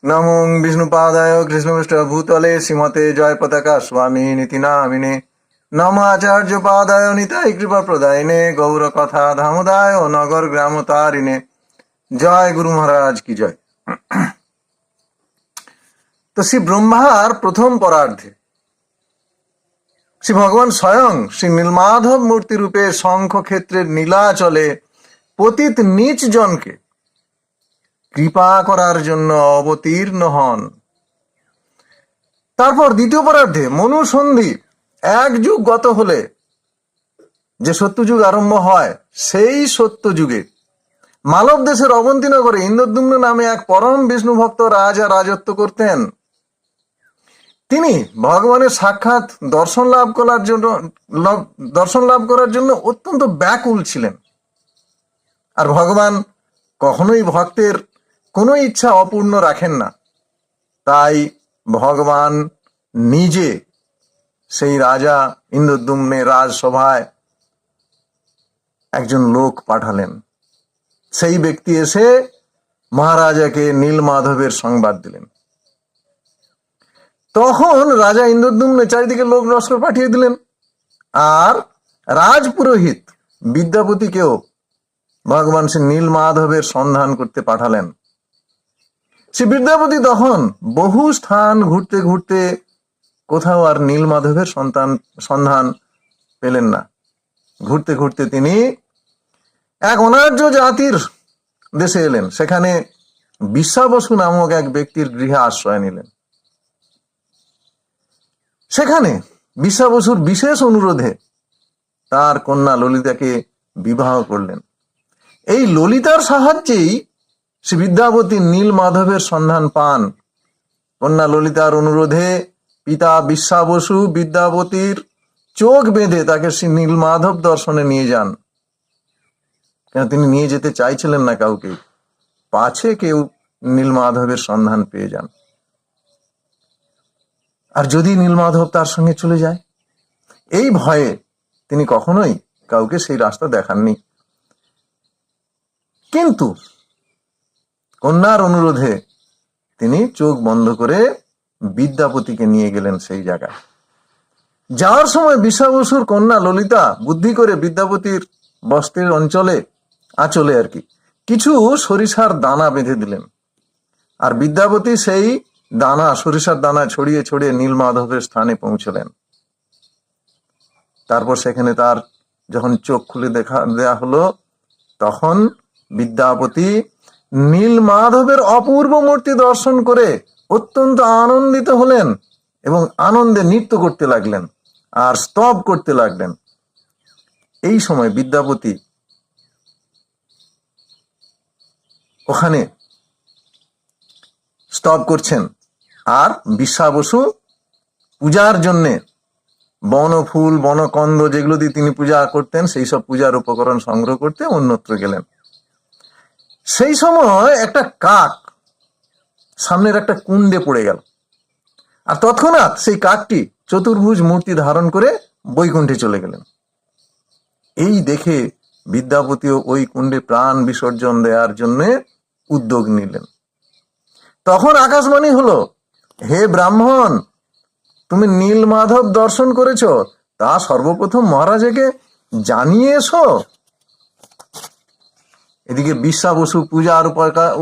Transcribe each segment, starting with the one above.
নমো বিষ্ণুপাদায় কৃষ্ণপৃষ্ঠ ভূতলে শ্রীমতে জয় পতাকা স্বামী নীতি নামিনে নম আচার্য পাদায় নিতাই কৃপা প্রদায়নে গৌর কথা ধামদায় নগর গ্রাম তারিণে জয় গুরু মহারাজ কি জয়। তো শ্রী ব্রহ্মার প্রথম পরার্ধে শ্রী ভগবান স্বয়ং শ্রী নীলমাধব মূর্তি রূপে শঙ্খ ক্ষেত্রের নীলাচলে পতিত নীচ জনকে কৃপা করার জন্য অবতীর্ণ হন। তারপর দ্বিতীয় পরার্ধে মনুসন্ধি এক যুগ গত হলে যে সত্যযুগ আরম্ভ হয়, সেই সত্যযুগে মালব দেশের অবন্তী নগরে ইন্দ্রদ্যুম্ন নামে এক পরম বিষ্ণু ভক্ত রাজা রাজত্ব করতেন। তিনি ভগবানের সাক্ষাৎ দর্শন লাভ করার জন্য অত্যন্ত ব্যাকুল ছিলেন। আর ভগবান কখনোই ভক্তের কোনো ইচ্ছা অপূর্ণ রাখেন না। তাই ভগবান নিজে সেই রাজা ইন্দ্রদ্যুম্নের রাজসভায় একজন লোক পাঠালেন। সেই ব্যক্তি এসে মহারাজাকে নীলমাধবের সংবাদ দিলেন। তখন রাজা ইন্দ্রদ্যুম্ন চারিদিকে লোক লস্কর পাঠিয়ে দিলেন, আর রাজপুরোহিত বিদ্যাপতিকেও ভগবান শ্রী নীলমাধবের সন্ধান করতে পাঠালেন। শ্রী বিদ্যাপতি তখন বহু স্থান ঘুরতে ঘুরতে কোথাও আর নীলমাধবের সন্ধান পেলেন না। ঘুরতে ঘুরতে তিনি এক অনার্য জাতির দেশে এলেন। সেখানে বিশ্বাবসু নামক এক ব্যক্তির গৃহে আশ্রয় নিলেন। সেখানে বিশ্বাবসুর বিশেষ অনুরোধে তার কন্যা ললিতাকে বিবাহ করলেন। এই ললিতার সাহায্যেই শ্রী বিদ্যাপতি নীলমাধবের সন্ধান পান। কন্যা ললিতার অনুরোধে পিতা বিশ্বাবসু বিদ্যাপতির চোখ বেঁধে তাকে শ্রী নীলমাধব দর্শনে নিয়ে যান। কেন তিনি নিয়ে যেতে চাইছিলেন না কাউকে, পাছে কেউ নীলমাধবের সন্ধান পেয়ে যান, আর যদি নীলমাধব তার সঙ্গে চলে যায়। এই ভয়ে তিনি কখনোই কাউকে সেই রাস্তা দেখাননি। কিন্তু কন্যার অনুরোধে তিনি চোখ বন্ধ করে বিদ্যাপতিকে নিয়ে গেলেন সেই জায়গায়। যাওয়ার সময় বিশ্বাবসুর কন্যা ললিতা বুদ্ধি করে বিদ্যাপতির বস্ত্রের আঁচলে কিছু সরিষার দানা বেঁধে দিলেন। আর বিদ্যাপতি সেই সরিষার দানা ছড়িয়ে ছড়িয়ে নীলমাধবের স্থানে পৌঁছলেন। তারপর সেখানে তার যখন চোখ খুলে দেয়া হলো, তখন বিদ্যাপতি নীলমাধবের অপূর্ব মূর্তি দর্শন করে অত্যন্ত আনন্দিত হলেন এবং আনন্দে নৃত্য করতে লাগলেন আর স্তব করতে লাগলেন। এই সময় বিদ্যাপতি ওখানে স্তব করছেন, আর বিশ্বাবসু পূজার জন্যে বনফুল বনকন্দ যেগুলো দিয়ে তিনি পূজা করতেন, সেই সব পূজার উপকরণ সংগ্রহ করতে অন্যত্র গেলেন। সেই সময় একটা কাক সামনের একটা কুণ্ডে পড়ে গেল, আর তৎক্ষণাৎ সেই কাকটি চতুর্ভুজ মূর্তি ধারণ করে বৈকুণ্ঠে চলে গেলেন। এই দেখে বিদ্যাপতিও ওই কুণ্ডে প্রাণ বিসর্জন দেওয়ার জন্য উদ্যোগ নিলেন। তখন আকাশবাণী হলো, হে ব্রাহ্মণ, তুমি নীলমাধব দর্শন করেছ, তা সর্বপ্রথম মহারাজাকে জানিয়ে এসো। এদিকে বিশ্বাবসু পূজার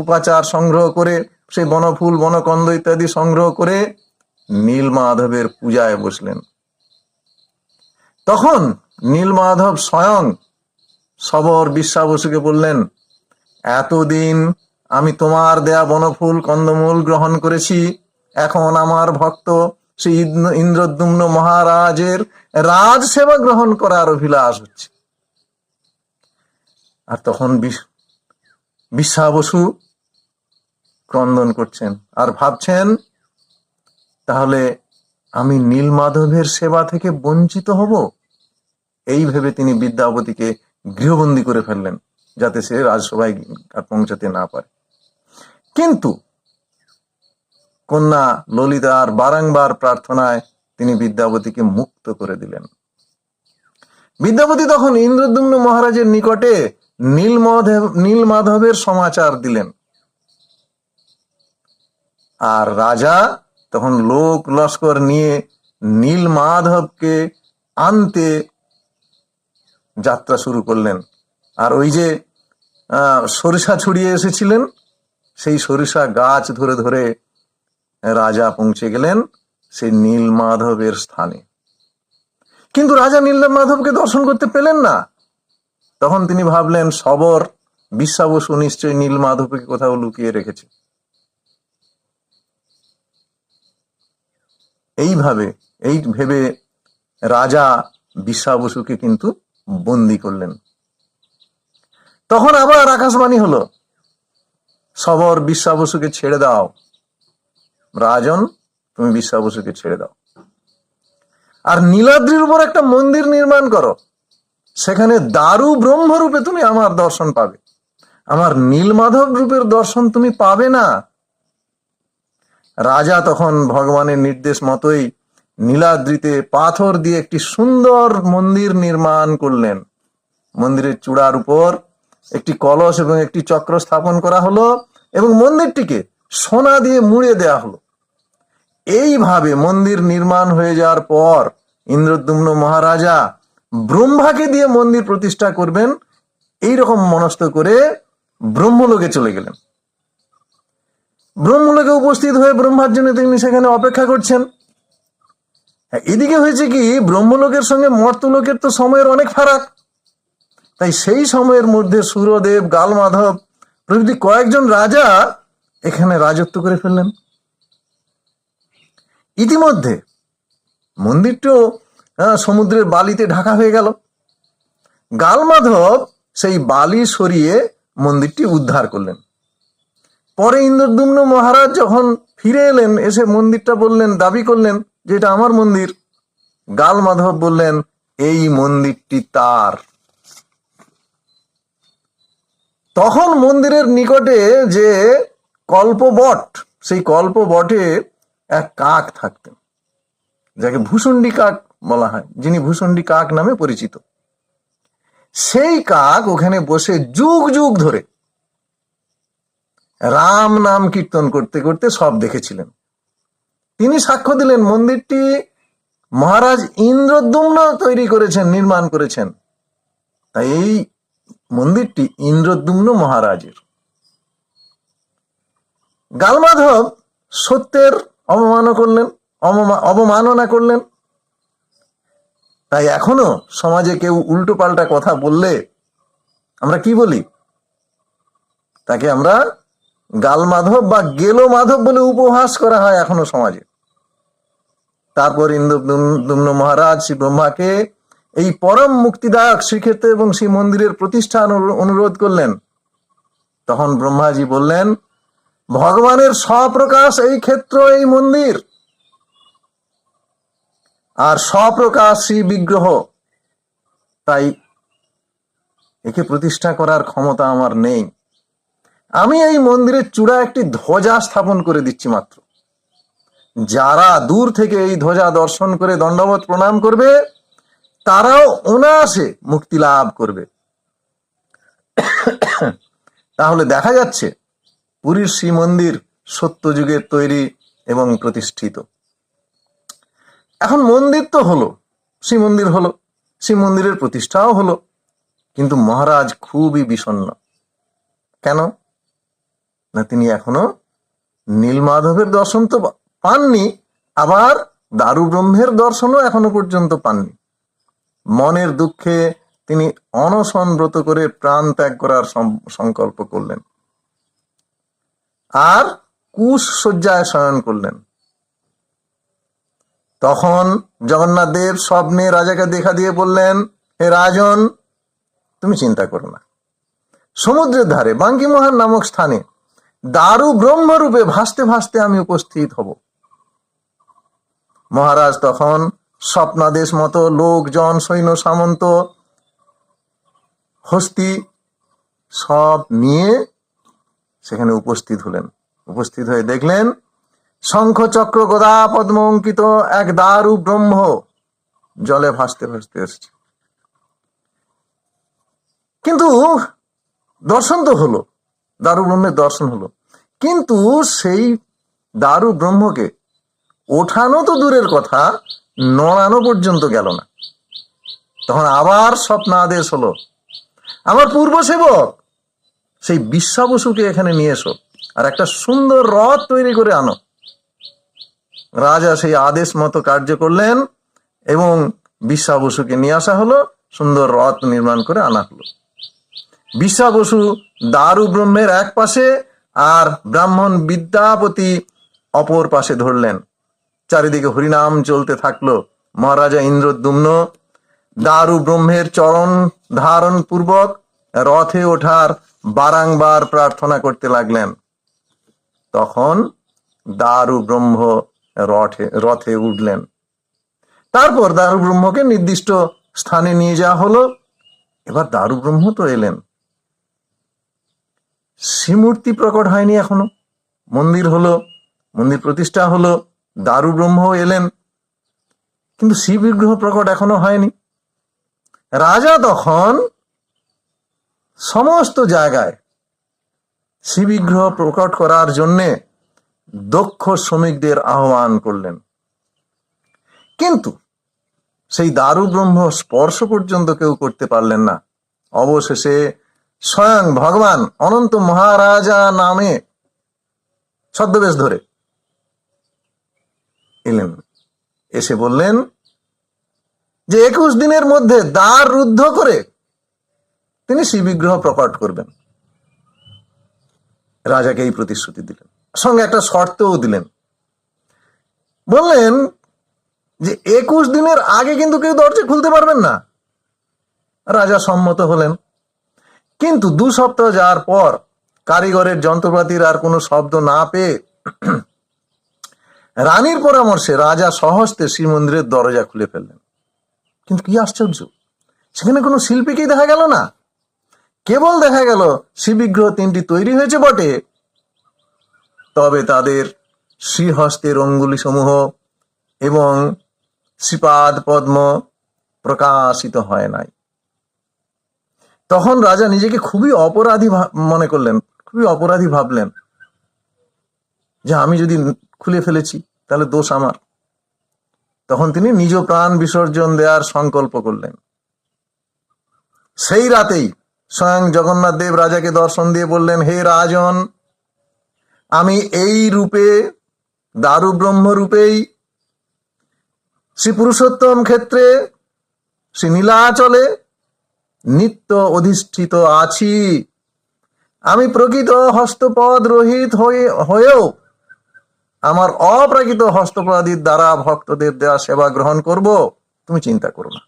উপাচার সংগ্রহ করে, সেই বনফুল বনকন্দ ইত্যাদি সংগ্রহ করে নীলমাধবের পূজায় বসলেন। তখন নীলমাধব স্বয়ং সবর বিশ্বাবসুকে বললেন, এতদিন আমি তোমার দেয়া বনফুল কন্দমূল গ্রহণ করেছি, এখন আমার ভক্ত শ্রী ইন্দ্রদ্যুম্ন মহারাজের রাজ সেবা গ্রহণ করার অভিলাষ হচ্ছে। আর তখন বিশ্বাবসু ক্রন্দন করছেন আর ভাবছেন, তাহলে আমি নীলমাধবের সেবা থেকে বঞ্চিত হব। এই ভেবে তিনি বিদ্যাপতিকে গৃহবন্দী করে ফেললেন, যাতে সে রাজসভায় পৌঁছাতে না পারে। কিন্তু কন্যা ললিতার বারংবার প্রার্থনায় তিনি বিদ্যাপতিকে মুক্ত করে দিলেন। বিদ্যাপতি তখন ইন্দ্রদ্যুম্ন মহারাজের নিকটে নীলমাধবের সমাচার দিলেন। আর রাজা তখন লোক লস্কর নিয়ে নীলমাধবকে আনতে যাত্রা শুরু করলেন। আর ওই যে সরিষা ছড়িয়ে এসেছিলেন, সেই সরিষা গাছ ধরে ধরে রাজা পৌঁছে গেলেন সেই নীলমাধবের স্থানে। কিন্তু রাজা নীলমাধবকে দর্শন করতে পেলেন না। তখন তিনি ভাবলেন, শবর বিশ্বাবসু নিশ্চয়ই নীলমাধবকে কোথাও লুকিয়ে রেখেছে। এই ভেবে রাজা বিশ্বাবসুকে কিন্তু বন্দি করলেন। তখন আবার আকাশবাণী হলো, শবর বিশ্বাবসুকে ছেড়ে দাও, রাজন তুমি বিশ্বাবসুকে ছেড়ে দাও, আর নীলাদ্রির উপর একটা মন্দির নির্মাণ করো, সেখানে দারু ব্রহ্মরূপে তুমি আমার দর্শন পাবে, আমার নীলমাধব রূপের দর্শন তুমি পাবে না। রাজা তখন ভগবানের নির্দেশ মতোই নীলাদ্রিতে পাথর দিয়ে একটি সুন্দর মন্দির নির্মাণ করলেন। মন্দিরের চূড়ার উপর একটি কলস এবং একটি চক্র স্থাপন করা হলো এবং মন্দিরটিকে সোনা দিয়ে মুড়ে দেয়া হলো। এইভাবে মন্দির নির্মাণ হয়ে যাওয়ার পর ইন্দ্রদ্যুম্ন মহারাজা ব্রহ্মাকে দিয়ে মন্দির প্রতিষ্ঠা করবেন, এইরকম মনস্থ করে ব্রহ্মলোকে চলে গেলেন। ব্রহ্মলোকে উপস্থিত হয়ে ব্রহ্মার জন্য তিনি সেখানে অপেক্ষা করছেন। এদিকে হয়েছে কি, ব্রহ্মলোকের সঙ্গে মর্তলোকের তো সময়ের অনেক ফারাক, তাই সেই সময়ের মধ্যে সুরদেব, গালমাধব প্রভৃতি কয়েকজন রাজা এখানে রাজত্ব করে ফেললেন। ইতিমধ্যে মন্দিরটিও সমুদ্রের বালিতে ঢাকা হয়ে গেল। গালমাধব সেই বালি সরিয়ে মন্দিরটি উদ্ধার করলেন। পরে ইন্দ্রদ্যুম্ন মহারাজ যখন ফিরে এলেন, এসে মন্দিরটা বললেন, দাবি করলেন যে এটা আমার মন্দির। গালমাধব বললেন, এই মন্দিরটি তার। তখন মন্দিরের নিকটে যে কল্পবট, সেই কল্পবটে এক কাক থাকতেন, যাকে ভূষণ্ডী কাক বলা হয়, যিনি ভূষণ্ডী কাক নামে পরিচিত। সেই কাক ওখানে বসে যুগ যুগ ধরে রাম নাম কীর্তন করতে করতে সব দেখেছিলেন। তিনি সাক্ষ্য দিলেন মন্দিরটি মহারাজ ইন্দ্রদ্যুম্ন তৈরি করেছেন, নির্মাণ করেছেন, তাই এই মন্দিরটি ইন্দ্রদ্যুম্ন মহারাজের। গালমাধব সত্যের অবমাননা করলেন। তাই এখনো সমাজে কেউ উল্টো পাল্টা কথা বললে আমরা কি বলি? তাকে আমরা গালমাধব বা গেলো মাধব বলে উপহাস করা হয় এখনো সমাজে। তারপর ইন্দ্রদ্যুম্ন মহারাজ শ্রী ব্রহ্মাকে এই পরম মুক্তিদায়ক শ্রীক্ষেত্র এবং শ্রী মন্দিরের প্রতিষ্ঠা অনুরোধ করলেন। তখন ব্রহ্মাজি বললেন, ভগবানের স্বপ্রকাশ এই ক্ষেত্র, এই মন্দির, আর স্বপ্রকাশ শ্রী বিগ্রহ, তাই একে প্রতিষ্ঠা করার ক্ষমতা আমার নেই। আমি এই মন্দিরের চূড়া একটি ধ্বজা স্থাপন করে দিচ্ছি মাত্র। যারা দূর থেকে এই ধ্বজা দর্শন করে দণ্ডবত প্রণাম করবে, তারাও অনায়াসে মুক্তি লাভ করবে। তাহলে দেখা যাচ্ছে পুরীর শ্রী মন্দির সত্যযুগের তৈরি এবং প্রতিষ্ঠিত। এখন মন্দির তো হলো, শ্রীমন্দির হলো, শ্রীমন্দিরের প্রতিষ্ঠাও হলো, কিন্তু মহারাজ খুবই বিষণ্ণ। কেন না, তিনি এখনো নীলমাধবের দর্শন তো পাননি, আবার দারু ব্রহ্মের দর্শনও এখনো পর্যন্ত পাননি। মনের দুঃখে তিনি অনশন ব্রত করে প্রাণ ত্যাগ করার সংকল্প করলেন আর কুশ শয্যায় শয়ন করলেন। তখন জগন্নাথ দেব স্বপ্নে রাজাকে দেখা দিয়ে বললেন, হে রাজন, তুমি চিন্তা করো না, সমুদ্রের ধারে বাঙ্কিমোহন নামক স্থানে দারু ব্রহ্মরূপে ভাসতে ভাসতে আমি উপস্থিত হব। মহারাজ তখন স্বপ্নাদেশ মতো লোকজন, সৈন্য সামন্ত, হস্তি সব নিয়ে সেখানে উপস্থিত হলেন। উপস্থিত হয়ে দেখলেন শঙ্খ চক্র গদা পদ্ম অঙ্কিত এক দারু ব্রহ্ম জলে ভাসতে ভাসতে এসছে। কিন্তু দর্শন তো হলো, দারু ব্রহ্মের দর্শন হলো, কিন্তু সেই দারু ব্রহ্মকে ওঠানো তো দূরের কথা, নড়ানো পর্যন্ত গেল না। তখন আবার স্বপ্নাদেশ হলো, আমার পূর্ব সেবক সেই বিশ্বাবসুকে এখানে নিয়ে এসো, আর একটা সুন্দর রথ তৈরি করে আনো। রাজা সেই আদেশ মতো কার্য করলেন এবং বিশ্বাবসুকে নিয়ে আসা হলো, সুন্দর রথ নির্মাণ করে আনা হলো। বিশ্বাবসু দারু ব্রহ্মের এক পাশে আর ব্রাহ্মণ বিদ্যাপতি অপর পাশে ধরলেন। চারিদিকে হরিনাম চলতে থাকলো। মহারাজা ইন্দ্রদ্যুম্ন দারু ব্রহ্মের চরণ ধারণ পূর্বক রথে ওঠার বারংবার প্রার্থনা করতে লাগলেন। তখন দারু ব্রহ্ম রথে উঠলেন। তারপর দারু ব্রহ্মকে নির্দিষ্ট স্থানে নিয়ে যাওয়া হলো। এবার দারু ব্রহ্ম তো এলেন, শ্রীমূর্তি প্রকট হয়নি এখনো। মন্দির হলো, মন্দির প্রতিষ্ঠা হলো, দারু ব্রহ্ম এলেন, কিন্তু শ্রী বিগ্রহ প্রকট এখনো হয়নি। রাজা তখন সমস্ত জায়গায় শ্রী বিগ্রহ প্রকট করার জন্যে দক্ষ শ্রমিকদের আহ্বান করলেন, কিন্তু সেই দারু ব্রহ্ম স্পর্শ পর্যন্ত কেউ করতে পারলেন না। অবশেষে স্বয়ং ভগবান অনন্ত মহারাজা নামে ছদ্মবেশ ধরে এলেন, এসে বললেন যে 21 দিনের মধ্যে দ্বার রুদ্ধ করে তিনি শ্রী বিগ্রহ প্রকট করবেন। রাজাকে এই প্রতিশ্রুতি দিলেন, সঙ্গে একটা শর্তও দিলেন। বললেন যে 21 দিনের আগে কিন্তু কেউ দরজা খুলতে পারবেন না। রাজা সম্মত হলেন, কিন্তু 2 সপ্তাহ যাওয়ার পর কারিগরের যন্ত্রপাতির আর কোনো শব্দ না পেয়ে রানীর পরামর্শে রাজা সহস্তে শ্রীমন্দিরের দরজা খুলে ফেললেন। কিন্তু কি আশ্চর্য, সেখানে কোনো শিল্পীকেই দেখা গেল না। কেবল দেখা গেল শ্রীবিগ্রহ 3টি তৈরি হয়েছে বটে, তবে তাদের শ্রীহস্তের অঙ্গুলি সমূহ এবং শ্রীপাদ পদ্ম প্রকাশিত হয় নাই। তখন রাজা নিজেকে খুবই অপরাধী মনে করলেন, খুবই অপরাধী ভাবলেন যে আমি যদি খুলে ফেলেছি তাহলে দোষ আমার। তখন তিনি নিজ প্রাণ বিসর্জন দেওয়ার সংকল্প করলেন। সেই রাতেই স্বয়ং জগন্নাথ দেব রাজাকে দর্শন দিয়ে বললেন, হে রাজন, আমি এই রূপে দারু ব্রহ্ম রূপেই শ্রী পুরুষোত্তম ক্ষেত্রে শ্রী নীলাচলে নিত্য অধিষ্ঠিত আছি। আমি প্রকৃত হস্তপদ রহিত হয়েও আমার অপ্রাকৃত হস্তপদাদির দ্বারা ভক্তদের দেওয়া সেবা গ্রহণ করব, তুমি চিন্তা করো না।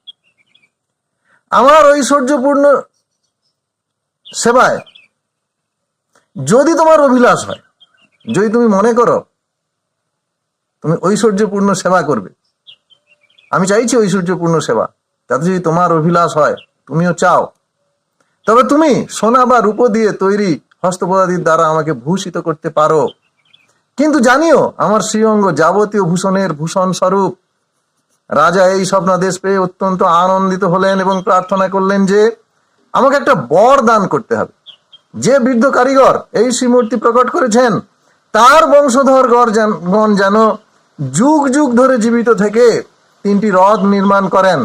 আমার ঐশ্বর্যপূর্ণ সেবায় যদি তোমার অভিলাষ হয়, যদি তুমি মনে করো তুমি ঐশ্বর্যপূর্ণ সেবা করবে, আমি চাইছি ঐশ্বর্যপূর্ণ সেবা, তাতে যদি তোমার অভিলাষ হয়, তুমিও চাও, তবে তুমি সোনা বা রূপ দিয়ে তৈরি হস্তপদাদির দ্বারা আমাকে ভূষিত করতে পারো। কিন্তু জানিও আমার শ্রীঅঙ্গ যাবতীয় ভূষণের ভূষণ স্বরূপ। রাজা এই স্বপ্নাদেশ পেয়ে অত্যন্ত আনন্দিত হলেন এবং প্রার্থনা করলেন যে আমাকে একটা বর দান করতে হবে। যে বৃদ্ধ কারিগর এই শ্রীমূর্তি প্রকট করেছেন, তার বংশধরগণ যেন যুগ যুগ ধরে জীবিত থেকে 3টি রথ নির্মাণ করেন।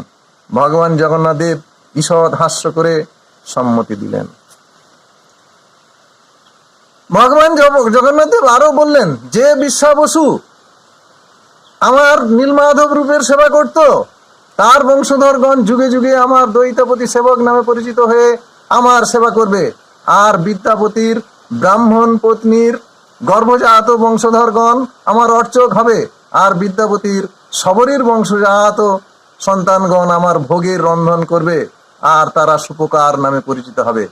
ভগবান জগন্নাথ দেব ঈষৎ হাস্য করে সম্মতি দিলেন। ভগবান জগন্নাথ দেব আরো বললেন, যে বিশ্বাবসু আমার নীলমাধব রূপের সেবা করত, তার বংশধরগণ যুগে যুগে আমার দ্বৈতপতি সেবক নামে পরিচিত হয়ে আমার সেবা করবে। আর বিদ্যাপতির ব্রাহ্মণ পত্নীর গর্ভজাত বংশধরগণ আমার অর্চক হবে। আর বিদ্যাপতির শবরীর বংশজাত সন্তানগণ আমার ভোগের রন্ধন করবে, আর তারা সুপকার নামে পরিচিত হবে।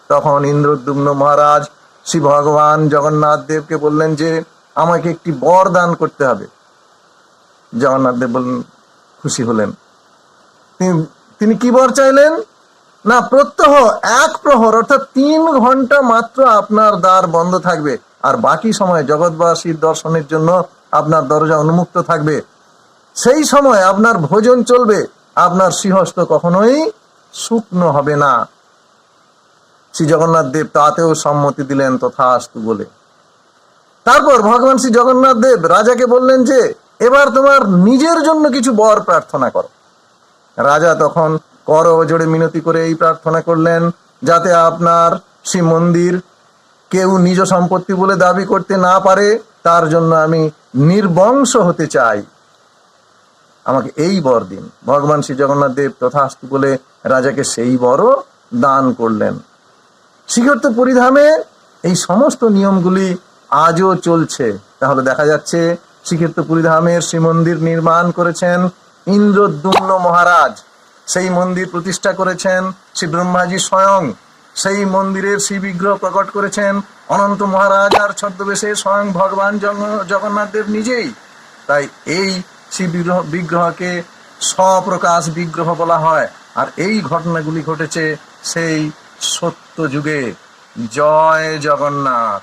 তখন ইন্দ্রদ্যুম্ন মহারাজ শ্রী ভগবান জগন্নাথ দেবকে বললেন যে আমাকে একটি বর দান করতে হবে। জগন্নাথ দেব বললেন, খুশি হলেন। তিনি কি বর চাইলেন না, প্রত্যহ 1 প্রহর অর্থাৎ 3 ঘন্টা মাত্র আপনার দ্বার বন্ধ থাকবে, আর বাকি সময় জগৎবাসীর দর্শনের জন্য আপনার দরজা উন্মুক্ত থাকবে। সেই সময় আপনার ভোজন চলবে, আপনার শ্রীহস্ত কখনোই শুকনো হবে না। শ্রী জগন্নাথ দেব তাতেও সম্মতি দিলেন তথাস্তু বলে। তারপর ভগবান শ্রী জগন্নাথ দেব রাজাকে বললেন যে এবার তোমার নিজের জন্য কিছু বর প্রার্থনা করো। রাজা তখন করজোড়ে মিনতি করে এই প্রার্থনা করলেন, যাতে আপনার শ্রী মন্দির কেউ নিজ সম্পত্তি বলে দাবি করতে না পারে, তার জন্য আমি নির্বংশ হতে চাই, আমাকে এই বর দিন। ভগবান শ্রী জগন্নাথ দেব তথাস্তু বলে রাজাকে সেই বরও দান করলেন। শ্রীক্ষেত্র পুরীধামে এই সমস্ত নিয়মগুলি আজও চলছে। তাহলে দেখা যাচ্ছে শ্রীক্ষেত্র পুরীধামের শ্রীমন্দির নির্মাণ করেছেন ইন্দ্রদ্যুম্ন মহারাজ, সেই মন্দির প্রতিষ্ঠা করেছেন শ্রী ব্রহ্মাজি স্বয়ং, সেই মন্দিরের শ্রী বিগ্রহ প্রকট করেছেন অনন্ত মহারাজ আর ছদ্মবেশে স্বয়ং ভগবান জগন্নাথ দেব নিজেই। তাই এই শ্রী বিগ্রহকে স্বপ্রকাশ বিগ্রহ বলা হয়। আর এই ঘটনাগুলি ঘটেছে সেই সত্য যুগে। জয় জগন্নাথ।